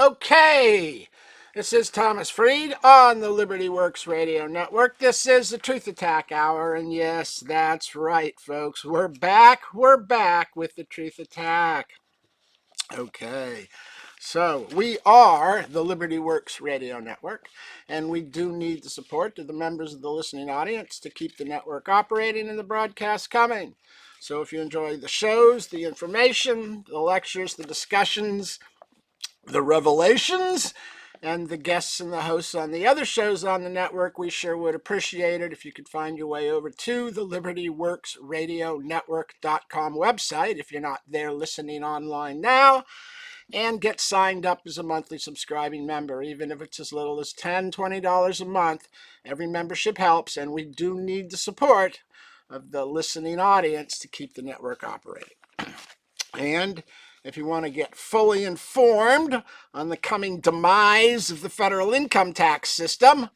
Okay, this is Thomas Freed on the Liberty Works Radio Network. This is the Truth Attack Hour, and yes, that's right, folks. We're back with the Truth Attack. Okay, so we are the Liberty Works Radio Network, and we do need the support of the members of the listening audience to keep the network operating and the broadcast coming. So if you enjoy the shows, the information, the lectures, the discussions, the revelations, and the guests and the hosts on the other shows on the network, we sure would appreciate it if you could find your way over to the libertyworksradionetwork.com website if you're not there listening online now, and get signed up as a monthly subscribing member. Even if it's as little as $10, $20 a month, every membership helps, and we do need the support of the listening audience to keep the network operating. And if you want to get fully informed on the coming demise of the federal income tax system,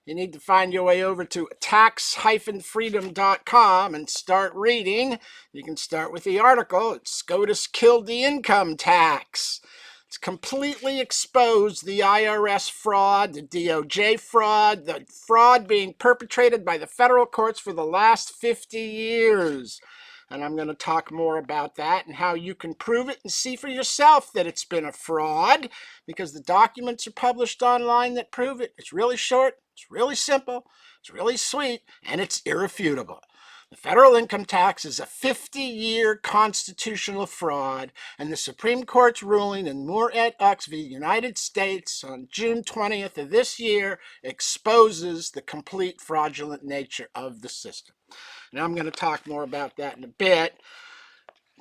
you need to find your way over to tax-freedom.com and start reading. You can start with the article, SCOTUS Killed the Income Tax. It's completely exposed the IRS fraud, the DOJ fraud, the fraud being perpetrated by the federal courts for the last 50 years. And I'm going to talk more about that and how you can prove it and see for yourself that it's been a fraud, because the documents are published online that prove it. It's really short, it's really simple, it's really sweet, and it's irrefutable. The federal income tax is a 50-year constitutional fraud, and the Supreme Court's ruling in Moore et al. v. United States on June 20th of this year exposes the complete fraudulent nature of the system. Now I'm going to talk more about that in a bit.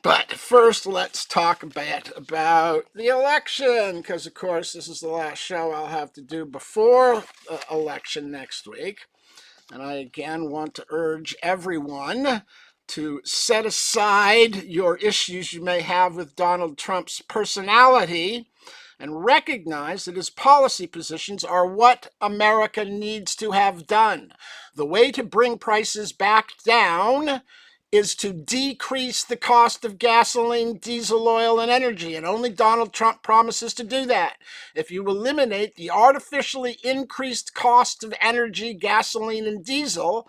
But first, let's talk a bit about the election, because, of course, this is the last show I'll have to do before the election next week. And I, again, want to urge everyone to set aside your issues you may have with Donald Trump's personality and recognize that his policy positions are what America needs to have done. The way to bring prices back down is to decrease the cost of gasoline, diesel oil, and energy, and only Donald Trump promises to do that. If you eliminate the artificially increased cost of energy, gasoline, and diesel,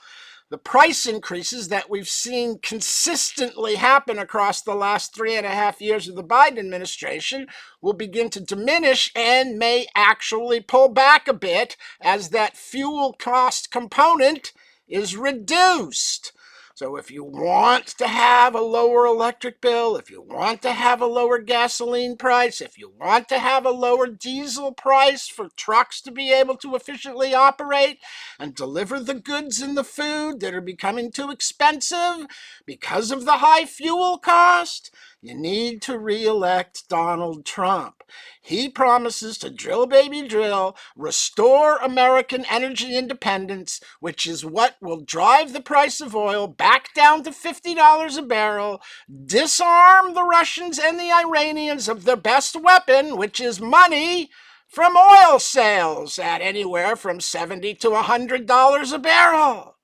the price increases that we've seen consistently happen across the last 3.5 years of the Biden administration will begin to diminish and may actually pull back a bit as that fuel cost component is reduced. So if you want to have a lower electric bill, if you want to have a lower gasoline price, if you want to have a lower diesel price for trucks to be able to efficiently operate and deliver the goods and the food that are becoming too expensive because of the high fuel cost, you need to re-elect Donald Trump. He promises to drill, baby, drill, restore American energy independence, which is what will drive the price of oil back down to $50 a barrel, disarm the Russians and the Iranians of their best weapon, which is money from oil sales at anywhere from $70 to $100 a barrel,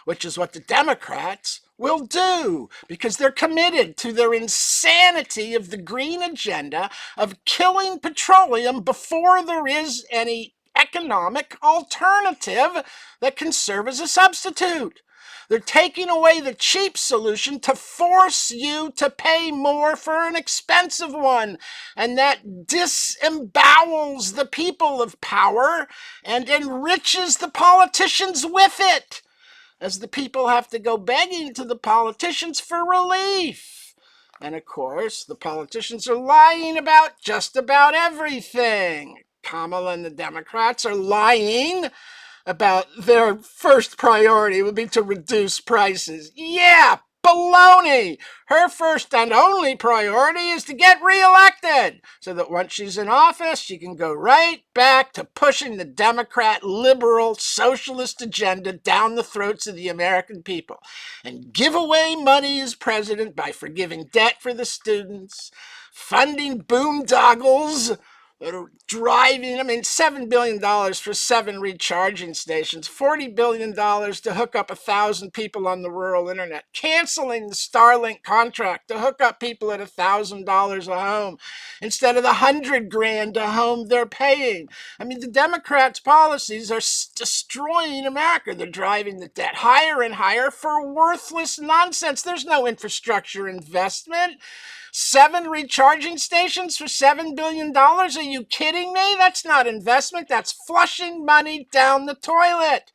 which is what the Democrats will do, because they're committed to their insanity of the green agenda of killing petroleum before there is any economic alternative that can serve as a substitute. They're taking away the cheap solution to force you to pay more for an expensive one, and that disembowels the people of power and enriches the politicians with it, as the people have to go begging to the politicians for relief. And of course, the politicians are lying about just about everything. Kamala and the Democrats are lying about their first priority would be to reduce prices. Yeah, baloney! Her first and only priority is to get reelected, so that once she's in office, she can go right back to pushing the Democrat, liberal, socialist agenda down the throats of the American people and give away money as president by forgiving debt for the students, funding boondoggles driving, $7 billion for 7 recharging stations, $40 billion to hook up 1,000 people on the rural internet, canceling the Starlink contract to hook up people at $1,000 a home instead of the $100,000 a home they're paying. The Democrats' policies are destroying America. They're driving the debt higher and higher for worthless nonsense. There's no infrastructure investment. 7 recharging stations for $7 billion? Are you kidding me? That's not investment. That's flushing money down the toilet.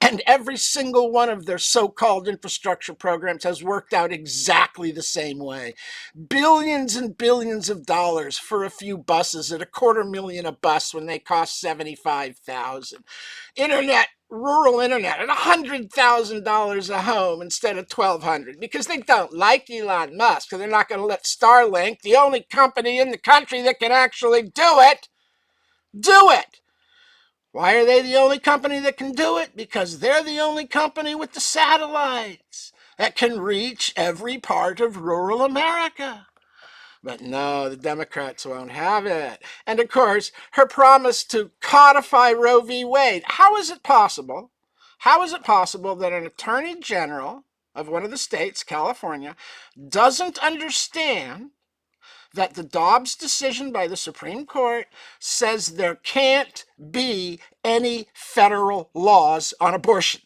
And every single one of their so-called infrastructure programs has worked out exactly the same way. Billions and billions of dollars for a few buses at $250,000 a bus when they cost $75,000. Rural internet at $100,000 a home instead of $1,200 because they don't like Elon Musk, because they're not going to let Starlink, the only company in the country that can actually do it. Why are they the only company that can do it? Because they're the only company with the satellites that can reach every part of rural America. But no, the Democrats won't have it. And of course, her promise to codify Roe v. Wade. How is it possible? How is it possible that an attorney general of one of the states, California, doesn't understand that the Dobbs decision by the Supreme Court says there can't be any federal laws on abortion?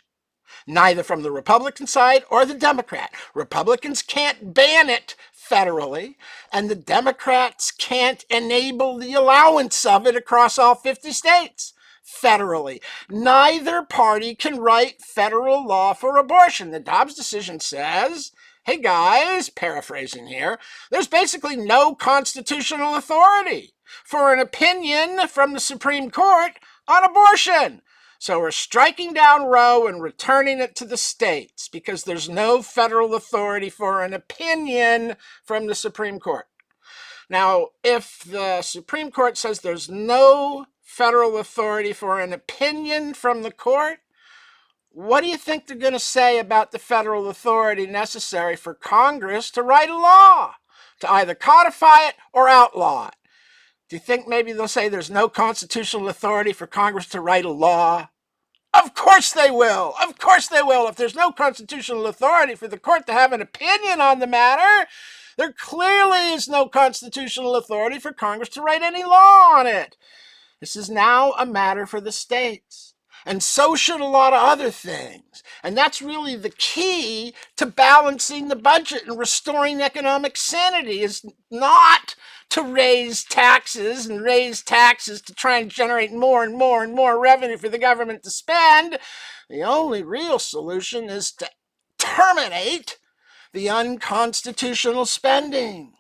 Neither from the Republican side or the Democrat. Republicans can't ban it federally, and the Democrats can't enable the allowance of it across all 50 states federally. Neither party can write federal law for abortion. The Dobbs decision says, hey guys, paraphrasing here, there's basically no constitutional authority for an opinion from the Supreme Court on abortion. So we're striking down Roe and returning it to the states because there's no federal authority for an opinion from the Supreme Court. Now, if the Supreme Court says there's no federal authority for an opinion from the court, what do you think they're going to say about the federal authority necessary for Congress to write a law, to either codify it or outlaw it? Do you think maybe they'll say there's no constitutional authority for Congress to write a law? Of course they will. Of course they will. If there's no constitutional authority for the court to have an opinion on the matter, there clearly is no constitutional authority for Congress to write any law on it. This is now a matter for the states. And so should a lot of other things. And that's really the key to balancing the budget and restoring economic sanity, is not to raise taxes to try and generate more and more and more revenue for the government to spend. The only real solution is to terminate the unconstitutional spending.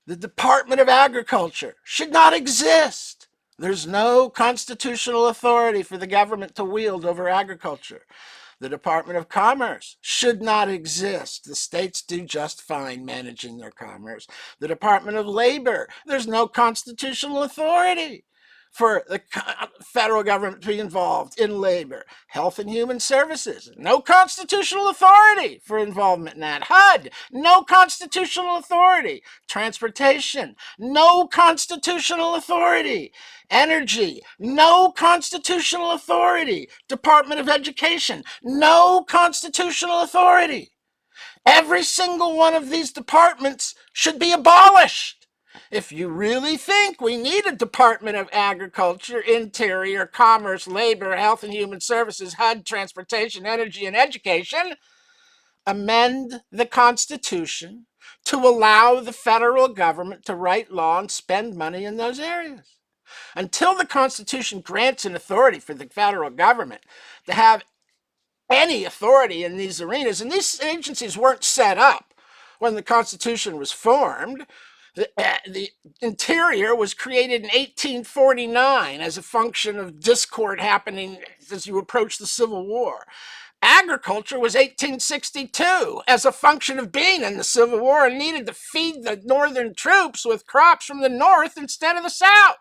The Department of Agriculture should not exist. There's no constitutional authority for the government to wield over agriculture. The Department of Commerce should not exist. The states do just fine managing their commerce. The Department of Labor, there's no constitutional authority for the federal government to be involved in labor. Health and Human Services, no constitutional authority for involvement in that. HUD, no constitutional authority. Transportation, no constitutional authority. Energy, no constitutional authority. Department of Education, no constitutional authority. Every single one of these departments should be abolished. If you really think we need a Department of Agriculture, Interior, Commerce, Labor, Health and Human Services, HUD, Transportation, Energy, and Education, amend the Constitution to allow the federal government to write law and spend money in those areas. Until the Constitution grants an authority for the federal government to have any authority in these arenas, and these agencies weren't set up when the Constitution was formed. The Interior was created in 1849 as a function of discord happening as you approach the Civil War. Agriculture was 1862 as a function of being in the Civil War and needed to feed the northern troops with crops from the north instead of the south.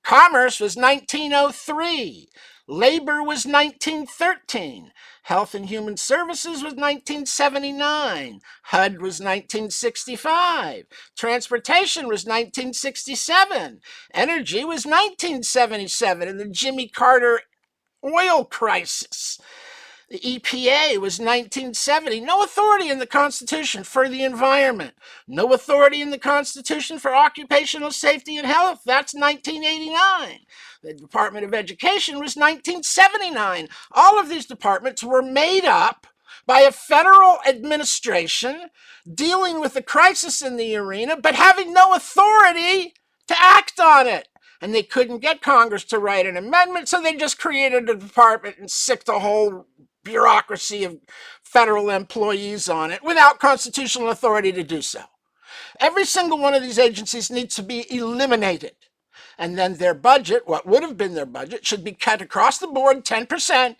Commerce was 1903. Labor was 1913. Health and Human Services was 1979. HUD was 1965. Transportation was 1967. Energy was 1977 in the Jimmy Carter oil crisis. The EPA was 1970. No authority in the Constitution for the environment. No authority in the Constitution for occupational safety and health. That's 1989. The Department of Education was 1979. All of these departments were made up by a federal administration dealing with the crisis in the arena, but having no authority to act on it. And they couldn't get Congress to write an amendment, so they just created a department and sicked the whole bureaucracy of federal employees on it without constitutional authority to do so. Every single one of these agencies needs to be eliminated. And then their budget, what would have been their budget, should be cut across the board 10%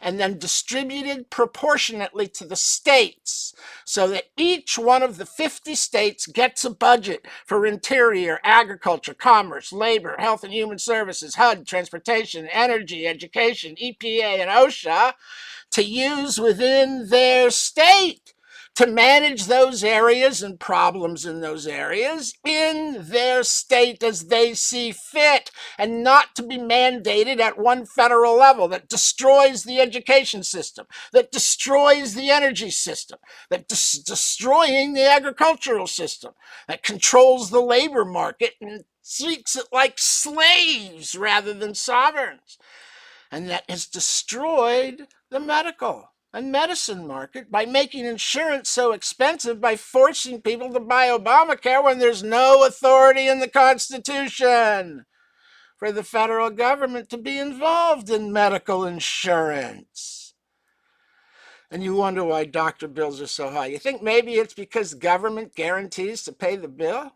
and then distributed proportionately to the states so that each one of the 50 states gets a budget for interior, agriculture, commerce, labor, health and human services, HUD, transportation, energy, education, EPA, and OSHA to use within their state to manage those areas and problems in those areas in their state as they see fit, and not to be mandated at one federal level that destroys the education system, that destroys the energy system, that destroying the agricultural system, that controls the labor market and treats it like slaves rather than sovereigns, and that has destroyed the medical and medicine market by making insurance so expensive, by forcing people to buy Obamacare when there's no authority in the Constitution for the federal government to be involved in medical insurance. And you wonder why doctor bills are so high. You think maybe it's because government guarantees to pay the bill,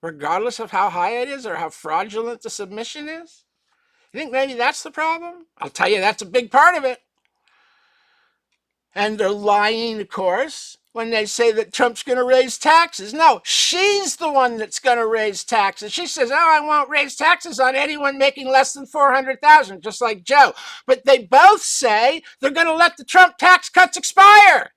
regardless of how high it is or how fraudulent the submission is? You think maybe that's the problem? I'll tell you, that's a big part of it. And they're lying, of course, when they say that Trump's going to raise taxes. No, she's the one that's going to raise taxes. She says, oh, I won't raise taxes on anyone making less than $400,000, just like Joe. But they both say they're going to let the Trump tax cuts expire.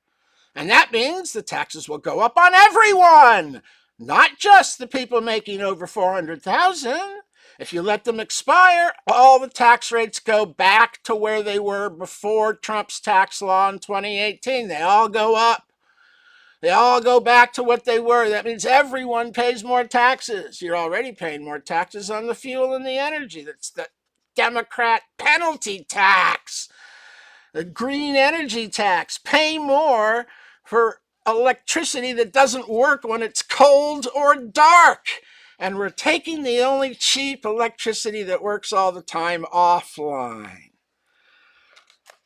And that means the taxes will go up on everyone, not just the people making over $400,000. If you let them expire, all the tax rates go back to where they were before Trump's tax law in 2018. They all go up. They all go back to what they were. That means everyone pays more taxes. You're already paying more taxes on the fuel and the energy. That's the Democrat penalty tax, the green energy tax. Pay more for electricity that doesn't work when it's cold or dark. And we're taking the only cheap electricity that works all the time offline.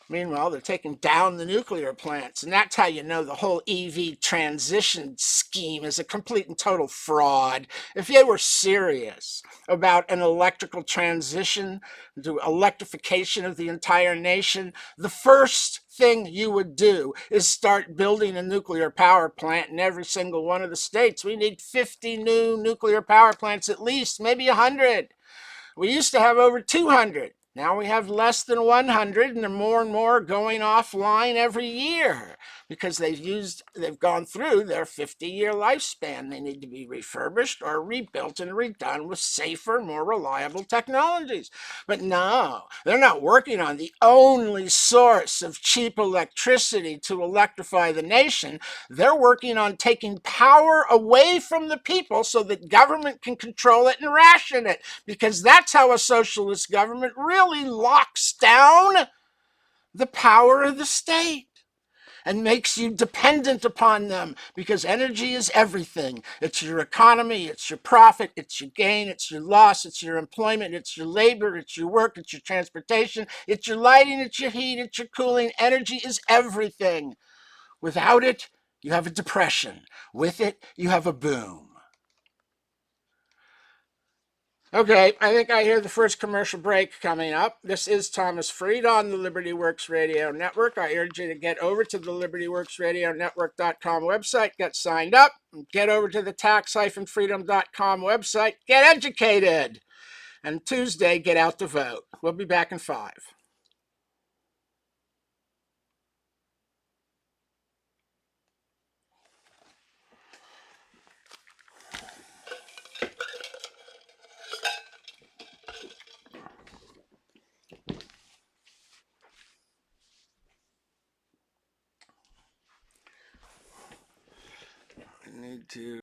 Meanwhile, they're taking down the nuclear plants, and that's how you know the whole EV transition scheme is a complete and total fraud. If they were serious about an electrical transition to electrification of the entire nation, the first thing you would do is start building a nuclear power plant in every single one of the states. We need 50 new nuclear power plants at least, maybe 100. We used to have over 200. Now we have less than 100, and they're more and more going offline every year because they've gone through their 50-year lifespan. They need to be refurbished or rebuilt and redone with safer, more reliable technologies. But no, they're not working on the only source of cheap electricity to electrify the nation. They're working on taking power away from the people so that government can control it and ration it, because that's how a socialist government really locks down the power of the state and makes you dependent upon them, because energy is everything. It's your economy, it's your profit, it's your gain, it's your loss, it's your employment, it's your labor, it's your work, it's your transportation, it's your lighting, it's your heat, it's your cooling. Energy is everything. Without it, you have a depression. With it, you have a boom. Okay, I think I hear the first commercial break coming up. This is Thomas Fried on the Liberty Works Radio Network. I urge you to get over to the libertyworksradionetwork.com website, get signed up, get over to the tax-freedom.com website, get educated. And Tuesday, get out to vote. We'll be back in 5. I need to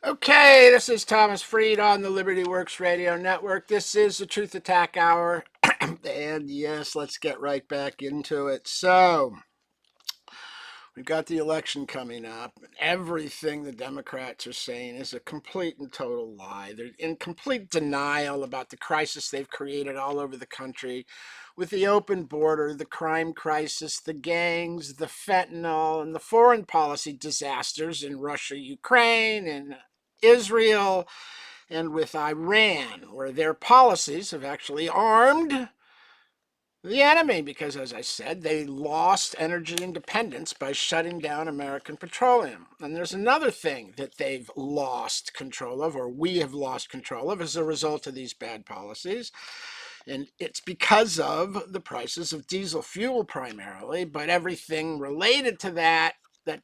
Okay, this is Thomas Freed on the Liberty Works Radio Network. This is the Truth Attack Hour. And yes, let's get right back into it. So, we've got the election coming up. Everything the Democrats are saying is a complete and total lie. They're in complete denial about the crisis they've created all over the country with the open border, the crime crisis, the gangs, the fentanyl, and the foreign policy disasters in Russia, Ukraine, and Israel, and with Iran, where their policies have actually armed the enemy because, as I said, they lost energy independence by shutting down American petroleum. And there's another thing that they've lost control of, or we have lost control of, as a result of these bad policies. And it's because of the prices of diesel fuel primarily, but everything related to that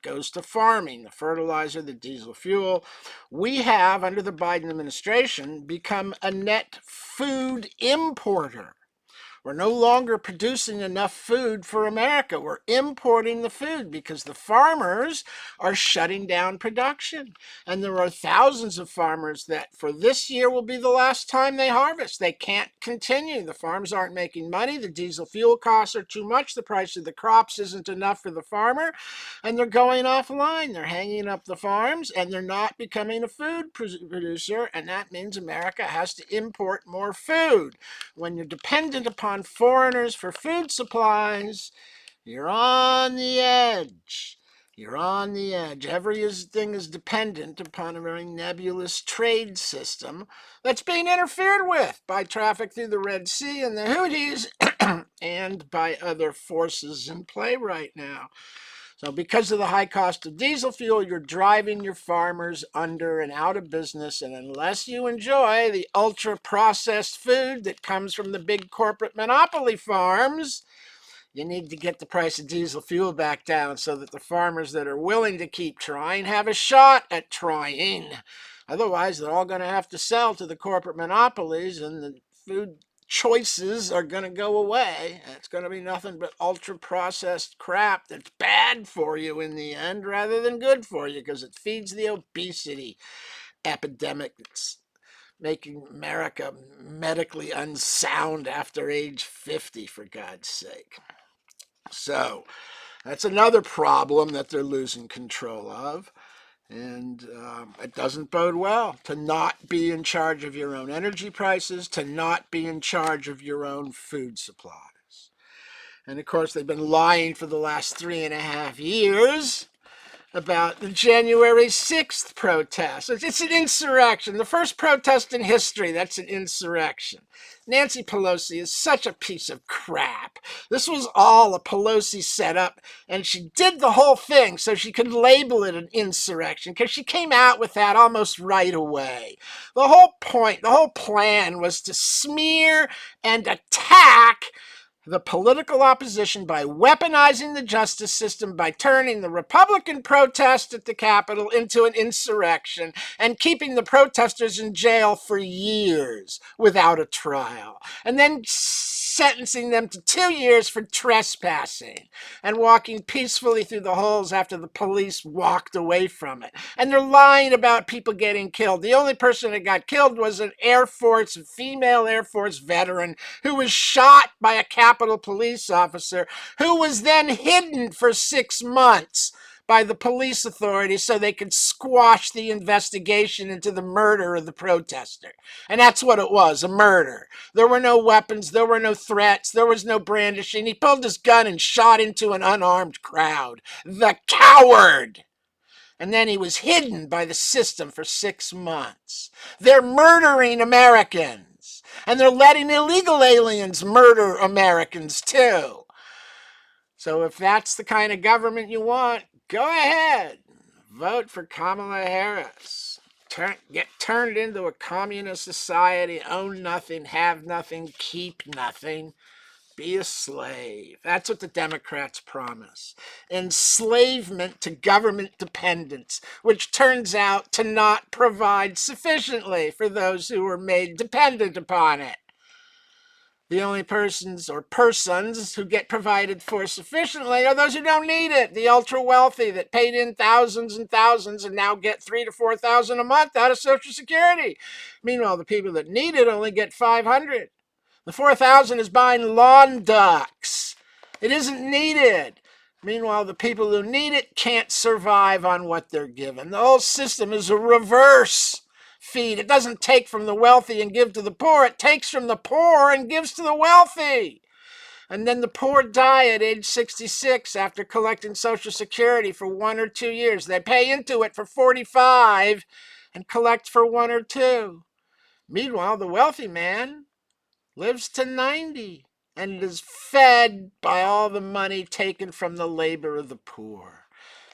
goes to farming, the fertilizer, the diesel fuel. We have, under the Biden administration, become a net food importer. We're no longer producing enough food for America. We're importing the food because the farmers are shutting down production. And there are thousands of farmers that for this year will be the last time they harvest. They can't continue. The farms aren't making money. The diesel fuel costs are too much. The price of the crops isn't enough for the farmer. And they're going offline. They're hanging up the farms and they're not becoming a food producer. And that means America has to import more food. When you're dependent upon foreigners for food supplies, you're on the edge. You're on the edge. Everything is dependent upon a very nebulous trade system that's being interfered with by traffic through the Red Sea and the Houthis and by other forces in play right now. So because of the high cost of diesel fuel, you're driving your farmers under and out of business. And unless you enjoy the ultra-processed food that comes from the big corporate monopoly farms, you need to get the price of diesel fuel back down so that the farmers that are willing to keep trying have a shot at trying. Otherwise, they're all going to have to sell to the corporate monopolies and the food choices are going to go away. It's going to be nothing but ultra-processed crap that's bad for you in the end rather than good for you because it feeds the obesity epidemic that's making America medically unsound after age 50, for God's sake. So that's another problem that they're losing control of. And it doesn't bode well to not be in charge of your own energy prices, to not be in charge of your own food supplies. And of course, they've been lying for the last 3.5 years about the January 6th protest. It's an insurrection. The first protest in history, that's an insurrection. Nancy Pelosi is such a piece of crap. This was all a Pelosi setup, and she did the whole thing so she could label it an insurrection, because she came out with that almost right away. The whole point, the whole plan was to smear and attack the political opposition by weaponizing the justice system, by turning the Republican protest at the Capitol into an insurrection and keeping the protesters in jail for years without a trial, and then sentencing them to 2 years for trespassing and walking peacefully through the holes after the police walked away from it. And they're lying about people getting killed. The only person that got killed was an female Air Force veteran who was shot by a Capitol police officer who was then hidden for 6 months by the police authorities so they could squash the investigation into the murder of the protester. And that's what it was, a murder. There were no weapons, there were no threats, there was no brandishing. He pulled his gun and shot into an unarmed crowd. The coward! And then he was hidden by the system for 6 months. They're murdering Americans. And they're letting illegal aliens murder Americans too. So if that's the kind of government you want, go ahead. Vote for Kamala Harris. Get turned into a communist society, own nothing, have nothing, keep nothing. Be a slave. That's what the Democrats promise. Enslavement to government dependence, which turns out to not provide sufficiently for those who are made dependent upon it. The only persons or persons who get provided for sufficiently are those who don't need it. The ultra wealthy that paid in thousands and thousands and now get $3,000 to $4,000 a month out of Social Security. Meanwhile, the people that need it only get 500. The 4,000 is buying lawn ducks. It isn't needed. Meanwhile, the people who need it can't survive on what they're given. The whole system is a reverse feed. It doesn't take from the wealthy and give to the poor. It takes from the poor and gives to the wealthy. And then the poor die at age 66 after collecting Social Security for 1 or 2 years. They pay into it for 45 and collect for 1 or 2. Meanwhile, the wealthy man lives to 90 and is fed by all the money taken from the labor of the poor.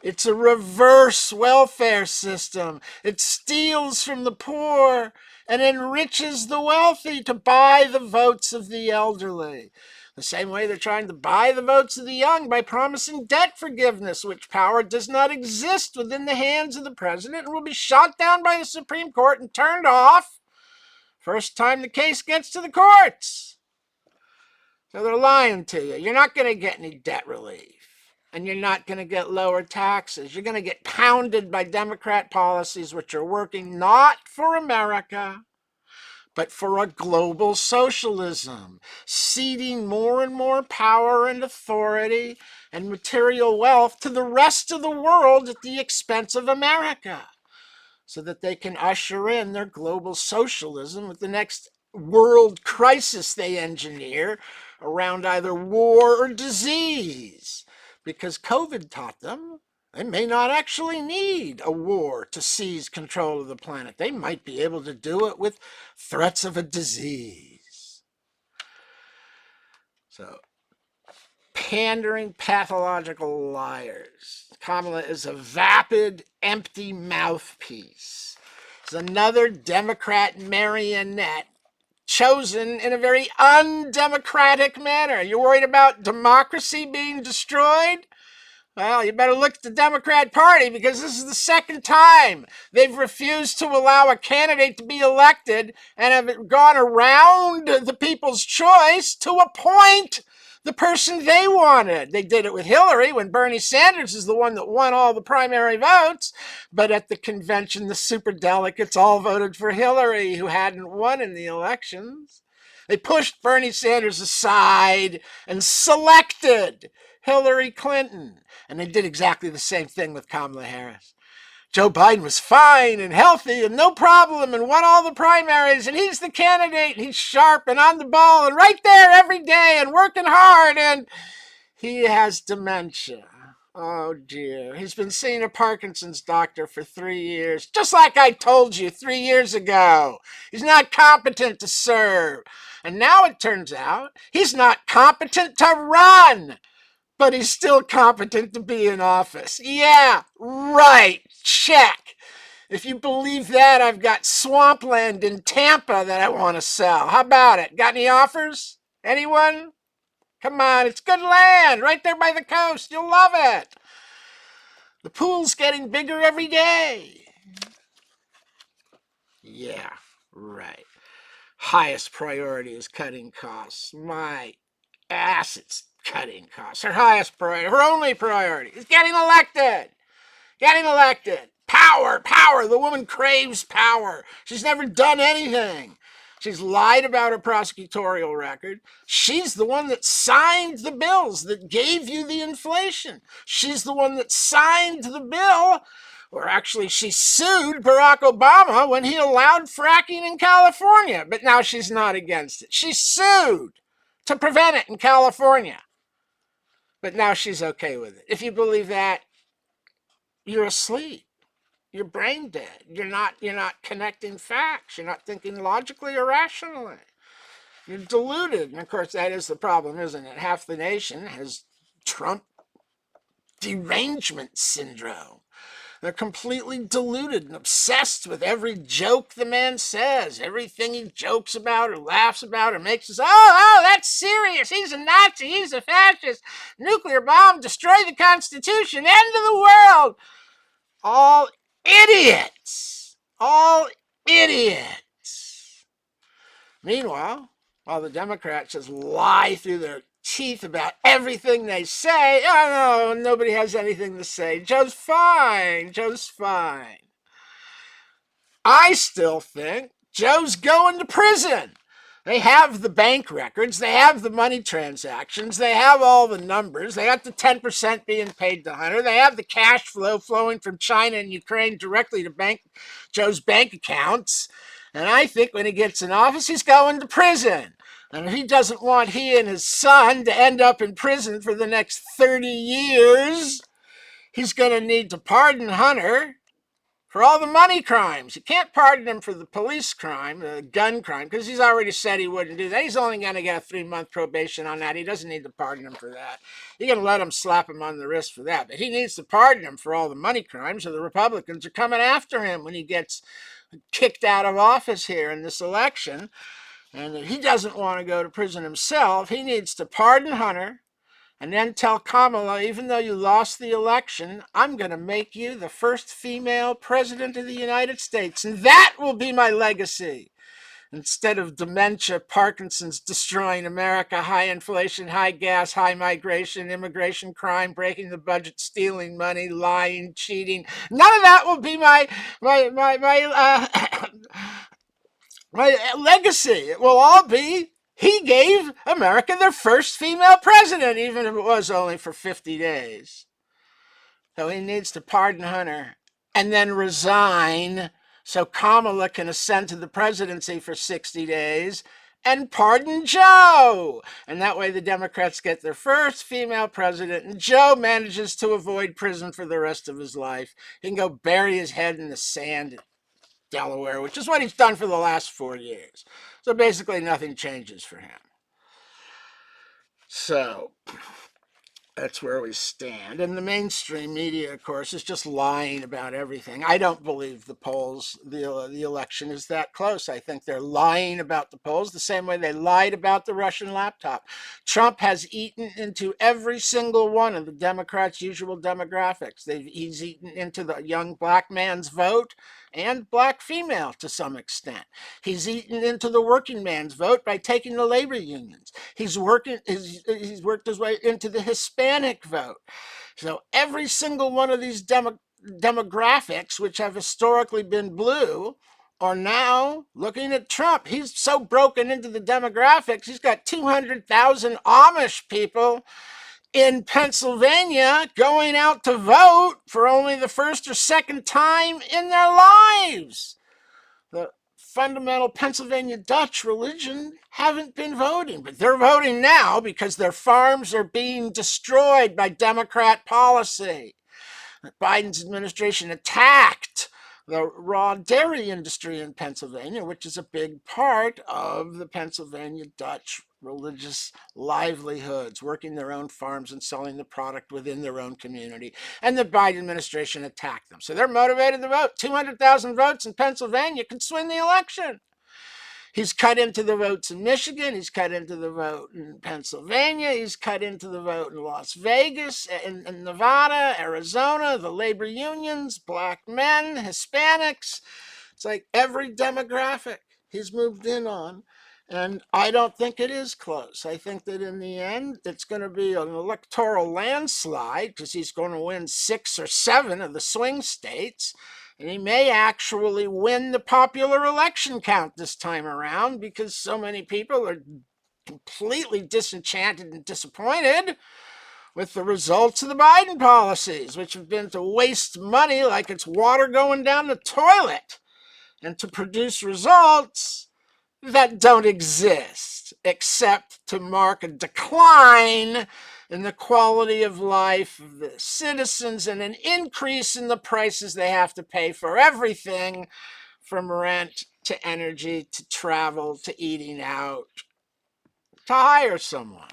It's a reverse welfare system. It steals from the poor and enriches the wealthy to buy the votes of the elderly. The same way they're trying to buy the votes of the young by promising debt forgiveness, which power does not exist within the hands of the president and will be shot down by the Supreme Court and turned off first time the case gets to the courts. So they're lying to you. You're not going to get any debt relief. And you're not going to get lower taxes. You're going to get pounded by Democrat policies which are working not for America, but for a global socialism, ceding more and more power and authority and material wealth to the rest of the world at the expense of America, so that they can usher in their global socialism with the next world crisis they engineer around either war or disease. Because COVID taught them they may not actually need a war to seize control of the planet. They might be able to do it with threats of a disease. So, pandering, pathological liars. Kamala is a vapid, empty mouthpiece. It's another Democrat marionette chosen in a very undemocratic manner. You're worried about democracy being destroyed? Well, you better look at the Democrat Party, because this is the second time they've refused to allow a candidate to be elected and have gone around the people's choice to appoint the person they wanted. They did it with Hillary when Bernie Sanders is the one that won all the primary votes, but at the convention, the superdelegates all voted for Hillary, who hadn't won in the elections. They pushed Bernie Sanders aside and selected Hillary Clinton. And they did exactly the same thing with Kamala Harris. Joe Biden was fine and healthy and no problem and won all the primaries, and he's the candidate. He's sharp and on the ball and right there every day and working hard, and he has dementia. Oh dear. He's been seeing a Parkinson's doctor for 3 years, just like I told you 3 years ago. He's not competent to serve. And now it turns out he's not competent to run, but he's still competent to be in office. Yeah, right. Check. If you believe that, I've got swampland in Tampa that I want to sell. How about it? Got any offers? Anyone? Come on, it's good land right there by the coast. You'll love it. The pool's getting bigger every day. Yeah, right. Highest priority is cutting costs. My ass, it's cutting costs. Her highest priority, her only priority is getting elected. Getting elected. Power, power. The woman craves power. She's never done anything. She's lied about her prosecutorial record. She's the one that signed the bills that gave you the inflation. She's the one that signed the bill, or actually she sued Barack Obama when he allowed fracking in California, but now she's not against it. She sued to prevent it in California, but now she's okay with it. If you believe that, you're asleep. You're brain dead. You're not connecting facts. You're not thinking logically or rationally. You're deluded. And of course, that is the problem, isn't it? Half the nation has Trump derangement syndrome. They're completely deluded and obsessed with every joke the man says, everything he jokes about or laughs about or makes us, oh, that's serious. He's a Nazi. He's a fascist. Nuclear bomb, destroy the Constitution, end of the world. All idiots. All idiots. Meanwhile, While the Democrats just lie through their teeth about everything they say. Oh, no, nobody has anything to say. Joe's fine. Joe's fine. I still think Joe's going to prison. They have the bank records. They have the money transactions. They have all the numbers. They got the 10% being paid to Hunter. They have the cash flow flowing from China and Ukraine directly to Joe's bank accounts. And I think when he gets in office, he's going to prison. And if he doesn't want he and his son to end up in prison for the next 30 years, he's going to need to pardon Hunter for all the money crimes. You can't pardon him for the police crime, the gun crime, because he's already said he wouldn't do that. He's only going to get a 3-month probation on that. He doesn't need to pardon him for that. You're going to let him slap him on the wrist for that. But he needs to pardon him for all the money crimes, or the Republicans are coming after him when he gets kicked out of office here in this election. And if he doesn't want to go to prison himself, he needs to pardon Hunter, and then tell Kamala, even though you lost the election, I'm going to make you the first female president of the United States. And that will be my legacy. Instead of dementia, Parkinson's destroying America, high inflation, high gas, high migration, immigration, crime, breaking the budget, stealing money, lying, cheating. None of that will be my legacy. It will all be he gave America their first female president, even if it was only for 50 days. So he needs to pardon Hunter and then resign so Kamala can ascend to the presidency for 60 days and pardon Joe. And that way the Democrats get their first female president, and Joe manages to avoid prison for the rest of his life. He can go bury his head in the sand in Delaware, which is what he's done for the last 4 years. So basically nothing changes for him. So that's where we stand. And the mainstream media, of course, is just lying about everything. I don't believe the polls, the election is that close. I think they're lying about the polls the same way they lied about the Russian laptop. Trump has eaten into every single one of the Democrats' usual demographics. He's eaten into the young black man's vote and black female to some extent. He's eaten into the working man's vote by taking the labor unions. He's worked his way into the Hispanic vote. So every single one of these demographics, which have historically been blue, are now looking at Trump. He's so broken into the demographics, he's got 200,000 Amish people in Pennsylvania going out to vote for only the first or second time in their lives. The fundamental Pennsylvania Dutch religion haven't been voting, but they're voting now because their farms are being destroyed by Democrat policy. Biden's administration attacked the raw dairy industry in Pennsylvania, which is a big part of the Pennsylvania Dutch religious livelihoods, working their own farms and selling the product within their own community. And the Biden administration attacked them. So they're motivated to vote. 200,000 votes in Pennsylvania could swing the election. He's cut into the votes in Michigan. He's cut into the vote in Pennsylvania. He's cut into the vote in Las Vegas, in Nevada, Arizona, the labor unions, black men, Hispanics. It's like every demographic he's moved in on. And I don't think it is close. I think that in the end, it's going to be an electoral landslide because he's going to win 6 or 7 of the swing states. And he may actually win the popular election count this time around because so many people are completely disenchanted and disappointed with the results of the Biden policies, which have been to waste money like it's water going down the toilet and to produce results that don't exist, except to mark a decline in the quality of life of the citizens and an increase in the prices they have to pay for everything from rent to energy to travel to eating out to hire someone.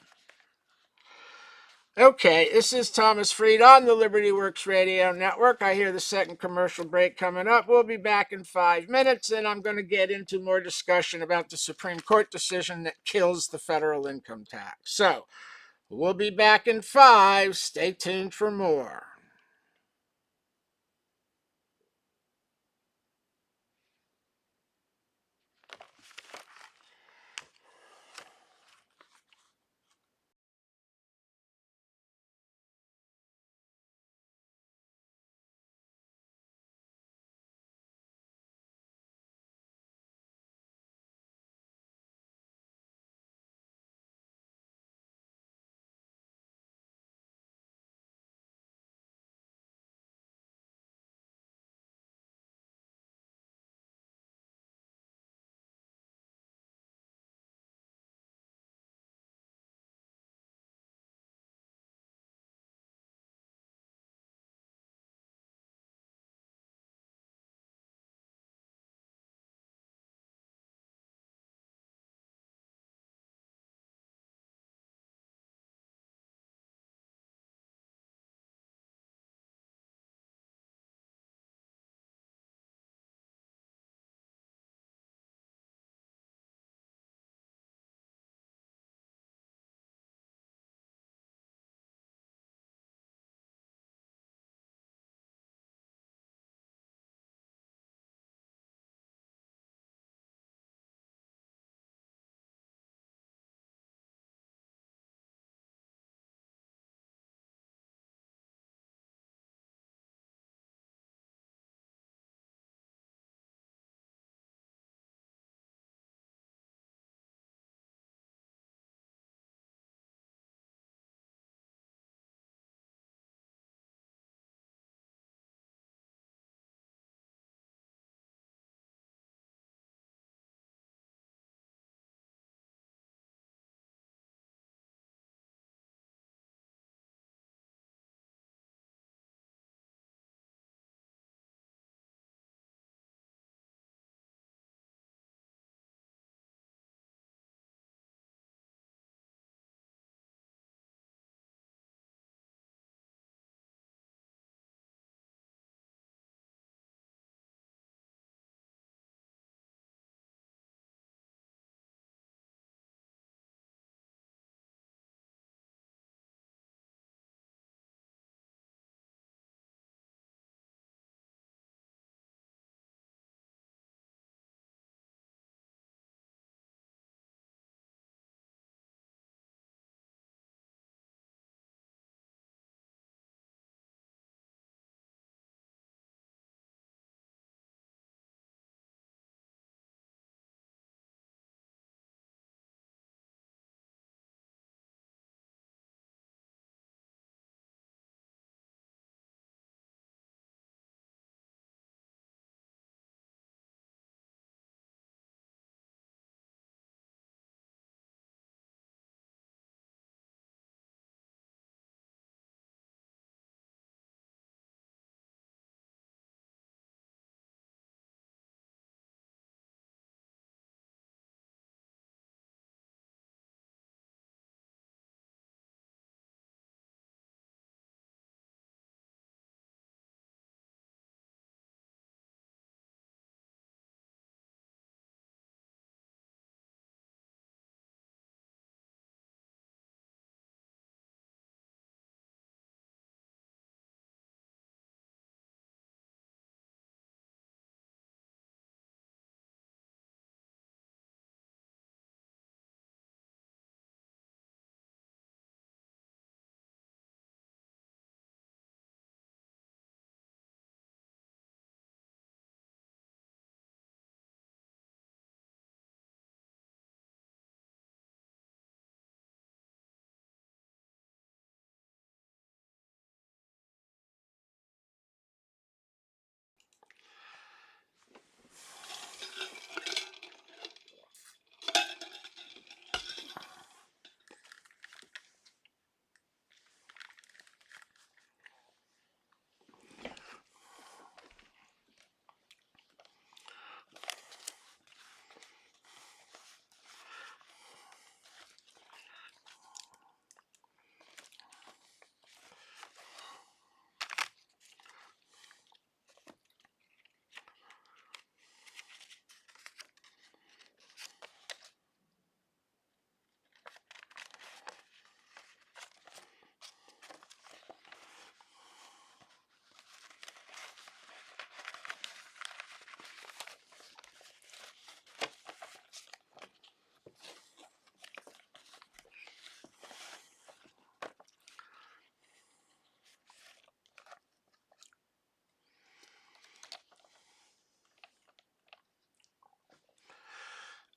Okay, this is Thomas Freed on the Liberty Works Radio Network. I hear the second commercial break coming up. We'll be back in 5 minutes, and I'm going to get into more discussion about the Supreme Court decision that kills the federal income tax. So, we'll be back in 5. Stay tuned for more.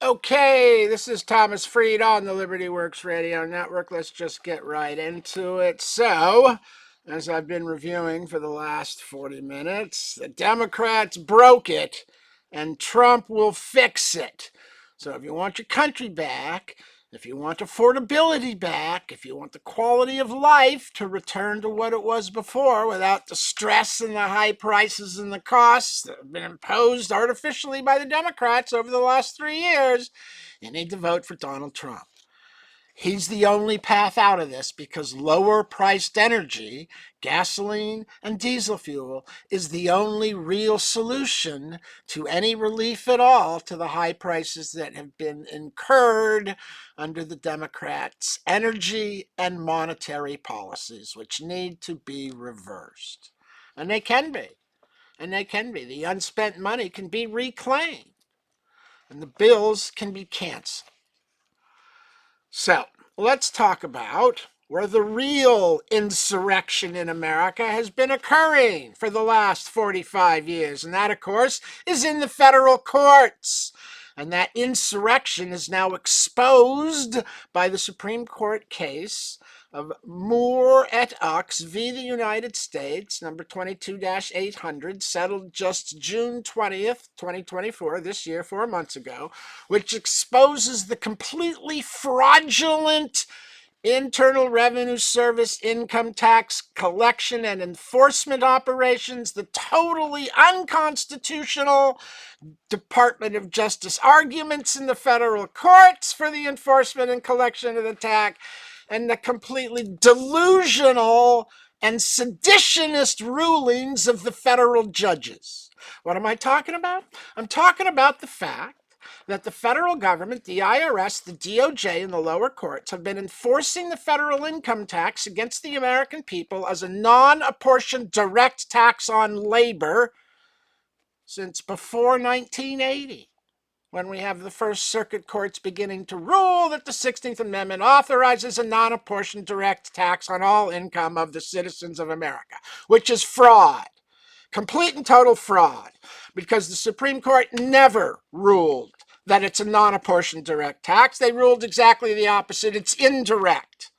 Okay, this is Thomas Freed on the Liberty Works Radio Network. Let's just get right into it. So, as I've been reviewing for the last 40 minutes, the Democrats broke it, and Trump will fix it. So if you want your country back, if you want affordability back, if you want the quality of life to return to what it was before without the stress and the high prices and the costs that have been imposed artificially by the Democrats over the last 3 years, you need to vote for Donald Trump. He's the only path out of this because lower priced energy, gasoline and diesel fuel, is the only real solution to any relief at all to the high prices that have been incurred under the Democrats' energy and monetary policies, which need to be reversed. And they can be. And they can be. The unspent money can be reclaimed. And the bills can be canceled. So, let's talk about where the real insurrection in America has been occurring for the last 45 years. And that, of course, is in the federal courts. And that insurrection is now exposed by the Supreme Court case of Moore et al. V. the United States, number 22-800, settled just June 20th, 2024, this year, 4 months ago, which exposes the completely fraudulent Internal Revenue Service income tax collection and enforcement operations, the totally unconstitutional Department of Justice arguments in the federal courts for the enforcement and collection of the tax, and the completely delusional and seditionist rulings of the federal judges. What am I talking about? I'm talking about the fact that the federal government, the IRS, the DOJ, and the lower courts have been enforcing the federal income tax against the American people as a non-apportioned direct tax on labor since before 1980, when we have the First Circuit courts beginning to rule that the 16th Amendment authorizes a non-apportioned direct tax on all income of the citizens of America, which is fraud. Complete and total fraud, because the Supreme Court never ruled that it's a non-apportioned direct tax. They ruled exactly the opposite. It's indirect.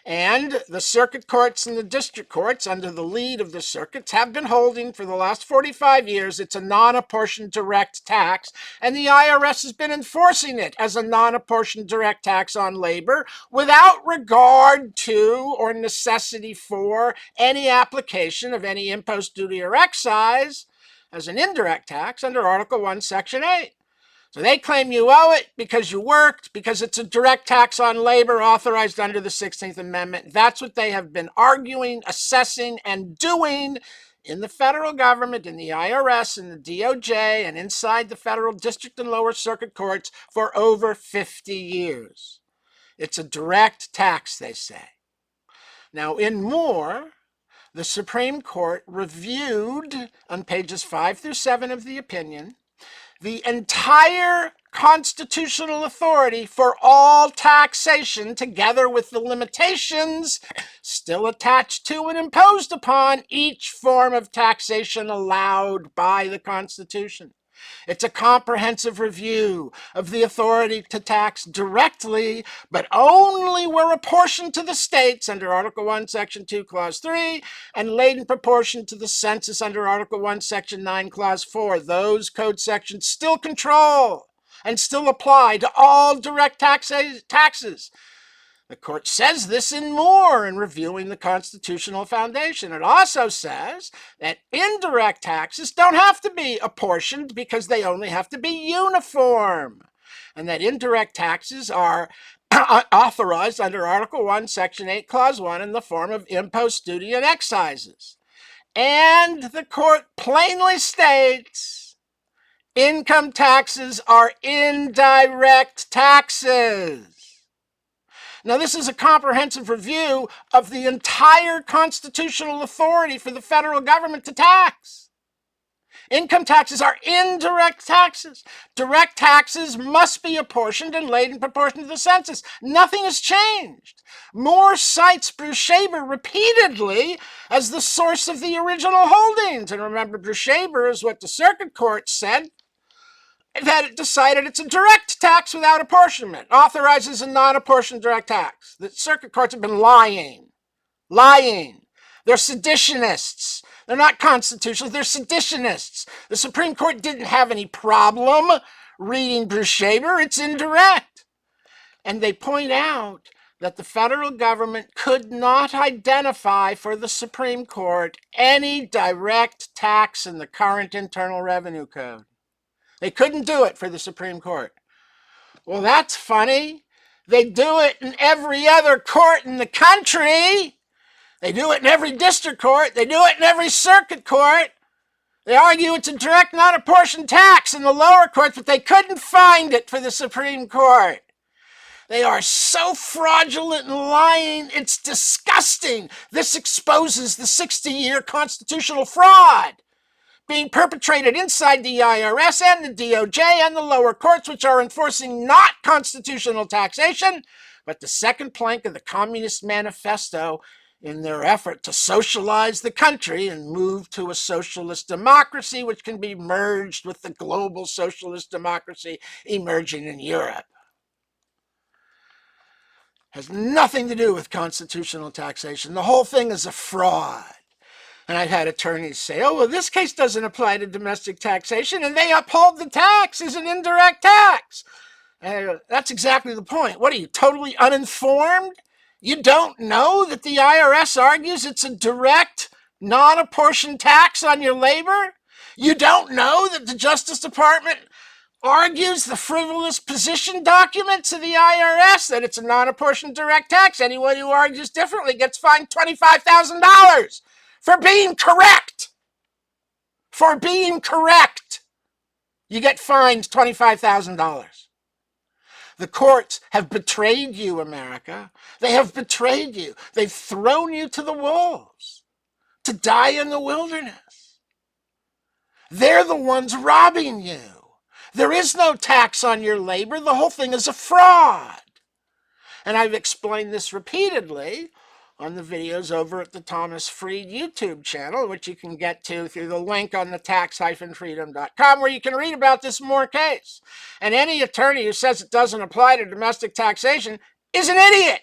And the circuit courts and the district courts, under the lead of the circuits, have been holding for the last 45 years it's a non-apportioned direct tax, and the IRS has been enforcing it as a non-apportioned direct tax on labor without regard to or necessity for any application of any impost, duty, or excise as an indirect tax under Article 1, Section 8. So they claim you owe it because you worked, because it's a direct tax on labor authorized under the 16th Amendment. That's what they have been arguing, assessing, and doing in the federal government, in the IRS, in the DOJ, and inside the federal district and lower circuit courts for over 50 years. It's a direct tax, they say. Now, in Moore, the Supreme Court reviewed, on pages 5 through 7 of the opinion, the entire constitutional authority for all taxation, together with the limitations still attached to and imposed upon each form of taxation allowed by the Constitution. It's a comprehensive review of the authority to tax directly, but only where apportioned to the states under Article 1, Section 2, Clause 3, and laid in proportion to the census under Article 1, Section 9, Clause 4. Those code sections still control and still apply to all direct taxes. The court says this in Moore in reviewing the constitutional foundation. It also says that indirect taxes don't have to be apportioned because they only have to be uniform, and that indirect taxes are authorized under Article 1, Section 8, Clause 1 in the form of impost, duty, and excises. And the court plainly states income taxes are indirect taxes. Now, this is a comprehensive review of the entire constitutional authority for the federal government to tax. Income taxes are indirect taxes. Direct taxes must be apportioned and laid in proportion to the census. Nothing has changed. Moore cites Bruchaber repeatedly as the source of the original holdings. And remember, Bruchaber is what the circuit court said that it decided it's a direct tax without apportionment, authorizes a non-apportioned direct tax. The circuit courts have been lying. They're seditionists. They're not constitutionalists, they're seditionists. The Supreme Court didn't have any problem reading Brushaber. It's indirect. And they point out that the federal government could not identify for the Supreme Court any direct tax in the current Internal Revenue Code. They couldn't do it for the Supreme Court. Well, that's funny. They do it in every other court in the country. They do it in every district court. They do it in every circuit court. They argue it's a direct, non-apportioned tax in the lower courts, but they couldn't find it for the Supreme Court. They are so fraudulent and lying, it's disgusting. This exposes the 60-year constitutional fraud being perpetrated inside the IRS and the DOJ and the lower courts, which are enforcing not constitutional taxation, but the second plank of the Communist Manifesto in their effort to socialize the country and move to a socialist democracy, which can be merged with the global socialist democracy emerging in Europe. Has nothing to do with constitutional taxation. The whole thing is a fraud. And I've had attorneys say, oh, well, this case doesn't apply to domestic taxation, and they uphold the tax as an indirect tax. That's exactly the point. What are you, totally uninformed? You don't know that the IRS argues it's a direct, non-apportioned tax on your labor? You don't know that the Justice Department argues the frivolous position documents of the IRS that it's a non-apportioned direct tax? Anyone who argues differently gets fined $25,000 for being correct. For being correct. You get fined $25,000. The courts have betrayed you, America. They have betrayed you. They've thrown you to the wolves to die in the wilderness. They're the ones robbing you. There is no tax on your labor. The whole thing is a fraud. And I've explained this repeatedly on the videos over at the Thomas Freed YouTube channel, which you can get to through the link on the tax-freedom.com, where you can read about this more case. And any attorney who says it doesn't apply to domestic taxation is an idiot.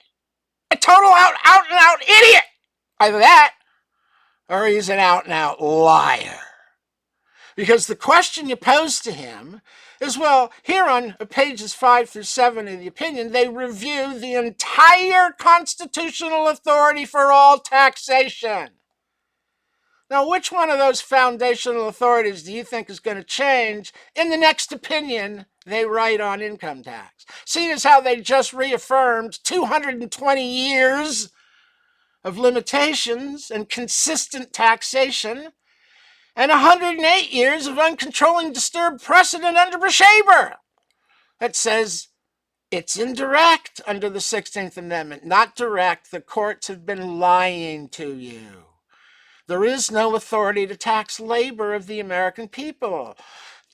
A total out and out idiot. Either that, or he's an out and out liar. Because the question you pose to him is, well, here on pages 5 through 7 of the opinion, they review the entire constitutional authority for all taxation. Now, which one of those foundational authorities do you think is going to change in the next opinion they write on income tax? Seeing as how they just reaffirmed 220 years of limitations and consistent taxation, and 108 years of uncontrolling disturbed precedent under Brushaber that says it's indirect under the 16th Amendment, not direct. The courts have been lying to you. There is no authority to tax labor of the American people.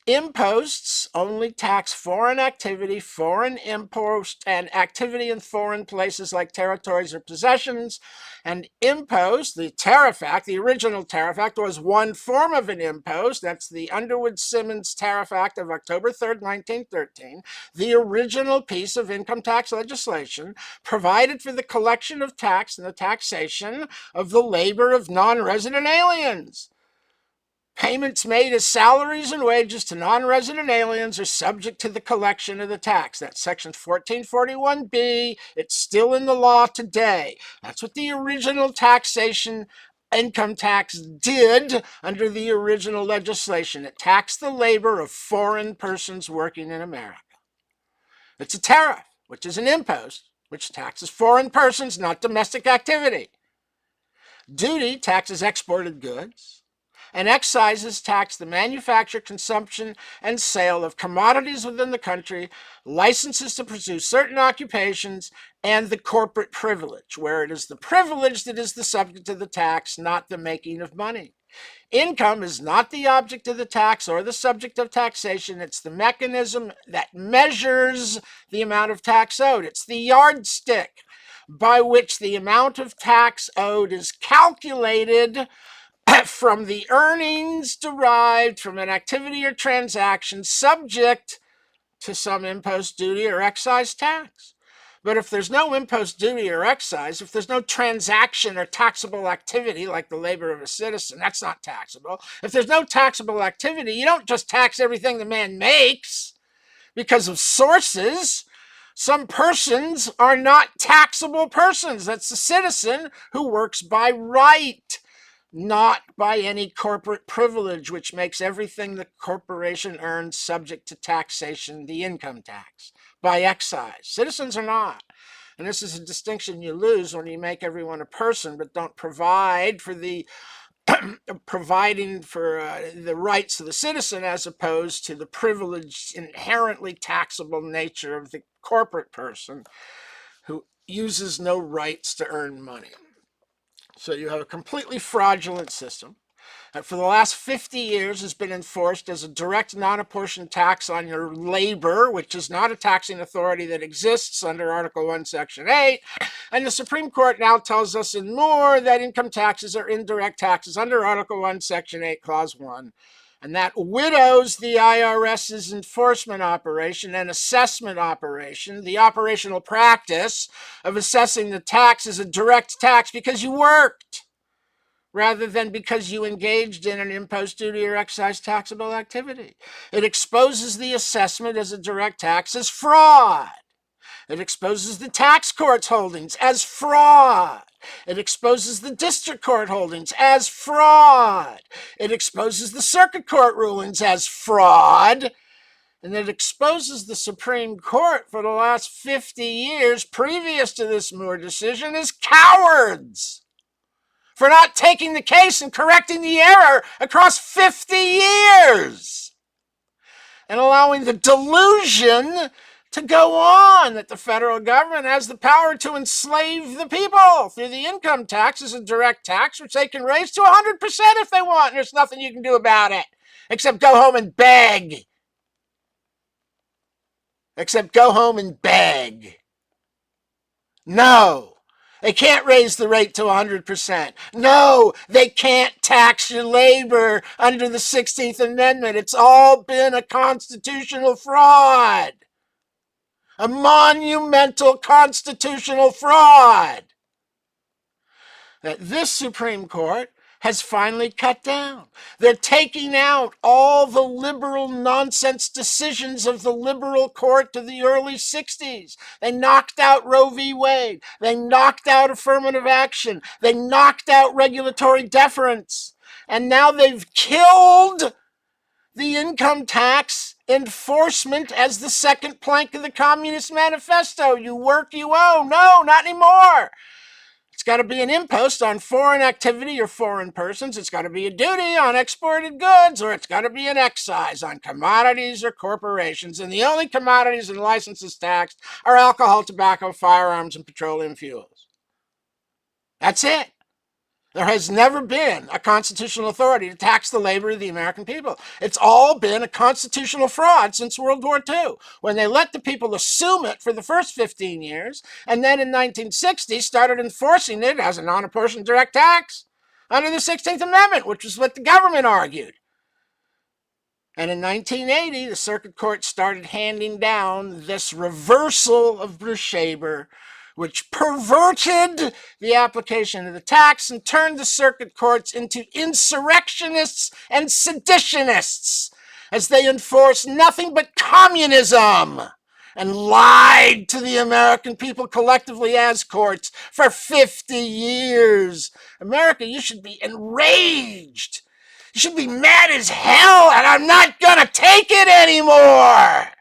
Imposts only tax foreign activity, foreign impost, and activity in foreign places like territories or possessions. And impost, the Tariff Act, the original Tariff Act, was one form of an impost. That's the Underwood-Simmons Tariff Act of October 3rd, 1913. The original piece of income tax legislation provided for the collection of tax and the taxation of the labor of non-resident aliens. Payments made as salaries and wages to non-resident aliens are subject to the collection of the tax. That's section 1441B. It's still in the law today. That's what the original taxation income tax did under the original legislation. It taxed the labor of foreign persons working in America. It's a tariff, which is an impost, which taxes foreign persons, not domestic activity. Duty taxes exported goods. And excises tax the manufacture, consumption, and sale of commodities within the country, licenses to pursue certain occupations, and the corporate privilege, where it is the privilege that is the subject of the tax, not the making of money. Income is not the object of the tax or the subject of taxation. It's the mechanism that measures the amount of tax owed. It's the yardstick by which the amount of tax owed is calculated from the earnings derived from an activity or transaction subject to some impost, duty, or excise tax. But if there's no impost, duty, or excise, if there's no transaction or taxable activity like the labor of a citizen, that's not taxable. If there's no taxable activity, you don't just tax everything the man makes because of sources. Some persons are not taxable persons. That's the citizen who works by right, not by any corporate privilege, which makes everything the corporation earns subject to taxation, the income tax, by excise. Citizens are not. And this is a distinction you lose when you make everyone a person, but don't provide for the providing for the rights of the citizen as opposed to the privileged, inherently taxable nature of the corporate person who uses no rights to earn money. So you have a completely fraudulent system that for the last 50 years has been enforced as a direct non-apportioned tax on your labor, which is not a taxing authority that exists under Article 1, Section 8. And the Supreme Court now tells us in Moore that income taxes are indirect taxes under Article 1, Section 8, Clause 1. And that widows the IRS's enforcement operation and assessment operation, the operational practice of assessing the tax as a direct tax because you worked, rather than because you engaged in an impost, duty, or excise taxable activity. It exposes the assessment as a direct tax as fraud. It exposes the tax court's holdings as fraud. It exposes the district court holdings as fraud. It exposes the circuit court rulings as fraud. And it exposes the Supreme Court for the last 50 years previous to this Moore decision as cowards for not taking the case and correcting the error across 50 years and allowing the delusion to go on that the federal government has the power to enslave the people through the income tax as a direct tax, which they can raise to 100% if they want, and there's nothing you can do about it except go home and beg. No. They can't raise the rate to 100%. No, they can't tax your labor under the 16th Amendment. It's all been a constitutional fraud. A monumental constitutional fraud that this Supreme Court has finally cut down. They're taking out all the liberal nonsense decisions of the liberal court of the early 60s. They knocked out Roe v. Wade. They knocked out affirmative action. They knocked out regulatory deference. And now they've killed the income tax enforcement as the second plank of the Communist Manifesto. You work, you owe. No, not anymore. It's got to be an impost on foreign activity or foreign persons. It's got to be a duty on exported goods, or it's got to be an excise on commodities or corporations. And the only commodities and licenses taxed are alcohol, tobacco, firearms, and petroleum fuels. That's it. There has never been a constitutional authority to tax the labor of the American people. It's all been a constitutional fraud since World War II, when they let the people assume it for the first 15 years, and then in 1960 started enforcing it as a non-apportioned direct tax under the 16th Amendment, which was what the government argued. And in 1980, the circuit court started handing down this reversal of Bruchaber, which perverted the application of the tax and turned the circuit courts into insurrectionists and seditionists as they enforced nothing but communism and lied to the American people collectively as courts for 50 years. America, you should be enraged. You should be mad as hell, and I'm not gonna take it anymore.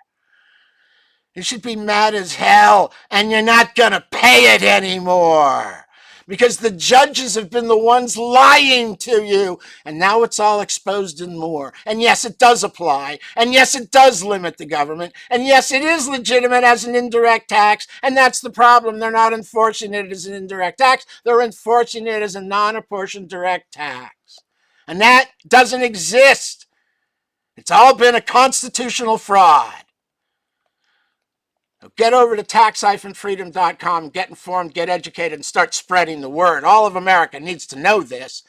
You should be mad as hell, and you're not going to pay it anymore. Because the judges have been the ones lying to you, and now it's all exposed and more. And yes, it does apply, and yes, it does limit the government, and yes, it is legitimate as an indirect tax, and that's the problem. They're not enforcing it as an indirect tax. They're enforcing it as a non-apportioned direct tax. And that doesn't exist. It's all been a constitutional fraud. Get over to tax-freedom.com, get informed, get educated, and start spreading the word. All of America needs to know this,